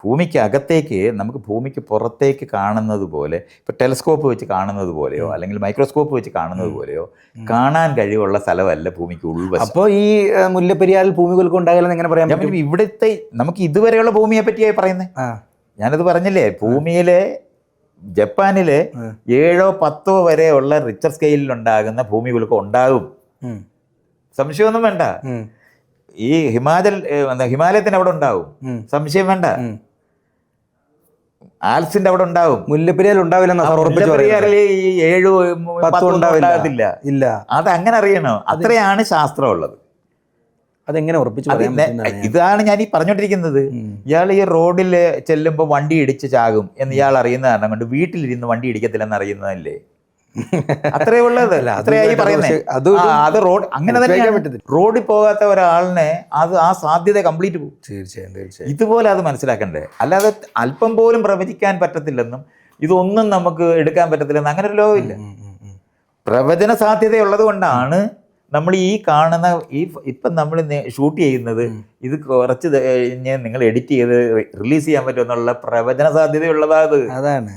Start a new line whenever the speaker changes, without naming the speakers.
ഭൂമിക്ക് അകത്തേക്ക് നമുക്ക് ഭൂമിക്ക് പുറത്തേക്ക് കാണുന്നത് പോലെ ഇപ്പോൾ ടെലസ്കോപ്പ് വെച്ച് കാണുന്നത് പോലെയോ അല്ലെങ്കിൽ മൈക്രോസ്കോപ്പ് വെച്ച് കാണുന്നത് പോലെയോ കാണാൻ കഴിവുള്ള സ്ഥലമല്ല ഭൂമിക്ക് ഉൾവശം.
അപ്പോൾ ഈ മുല്ലപ്പെരിയാറിൽ ഭൂമികുലുക്കം ഉണ്ടാകില്ലെന്ന് എങ്ങനെ പറയാൻ പറ്റും?
ഇവിടുത്തെ നമുക്ക് ഇതുവരെയുള്ള ഭൂമിയെ പറ്റിയായി പറയുന്നത്. ഞാനത് പറഞ്ഞില്ലേ, ഭൂമിയിലെ ജപ്പാനിലെ 7 or 10 വരെയുള്ള റിച്ചർ സ്കെയിലിൽ ഉണ്ടാകുന്ന ഭൂമികുലുക്കം ഉണ്ടാകും, സംശയമൊന്നും വേണ്ട. ഈ ഹിമാലയത്തിന് അവിടെ ഉണ്ടാവും, സംശയം വേണ്ട. ആൽസിന്റെ അവിടെ ഉണ്ടാവും,
മുല്ലപ്പെരിയാറിൽ ഉണ്ടാവില്ല.
ഈ 7 or 10 ഉണ്ടാകത്തില്ല.
ഇല്ല,
അത് അങ്ങനെ അറിയണോ? അത്രയാണ് ശാസ്ത്രമുള്ളത്.
അതെങ്ങനെ ഉറപ്പിച്ചു പറയാൻ?
ഇതാണ് ഞാൻ ഈ പറഞ്ഞോണ്ടിരിക്കുന്നത്. ഇയാൾ ഈ റോഡിൽ ചെല്ലുമ്പോൾ വണ്ടി ഇടിച്ച് ചാകും എന്ന് ഇയാൾ അറിയുന്ന കാരണം കൊണ്ട് വീട്ടിലിരുന്ന് വണ്ടി ഇടിക്കത്തില്ലെന്ന് അറിയുന്നതല്ലേ? അത്രേ ഉള്ളതല്ല, അത്രയായി പറയുന്നത്. അത് റോഡ് അങ്ങനെ തന്നെ. റോഡിൽ പോകാത്ത ഒരാളിനെ ആ സാധ്യത കംപ്ലീറ്റ് പോകും.
തീർച്ചയായും.
ഇതുപോലെ അത് മനസ്സിലാക്കണ്ടേ. അല്ലാതെ അല്പം പോലും പ്രവചിക്കാൻ പറ്റത്തില്ലെന്നും ഇതൊന്നും നമുക്ക് എടുക്കാൻ പറ്റത്തില്ലെന്നും അങ്ങനെ ഒരു ലോകമില്ല. പ്രവചന സാധ്യതയുള്ളത് കൊണ്ടാണ് നമ്മൾ ഈ കാണുന്ന ഇപ്പം നമ്മൾ ഷൂട്ട് ചെയ്യുന്നത്. ഇത് കുറച്ച് കഴിഞ്ഞ് നിങ്ങൾ എഡിറ്റ് ചെയ്ത് റിലീസ് ചെയ്യാൻ പറ്റുമെന്നുള്ള പ്രവചന സാധ്യതയുള്ളതാണ്.
അതാണ്.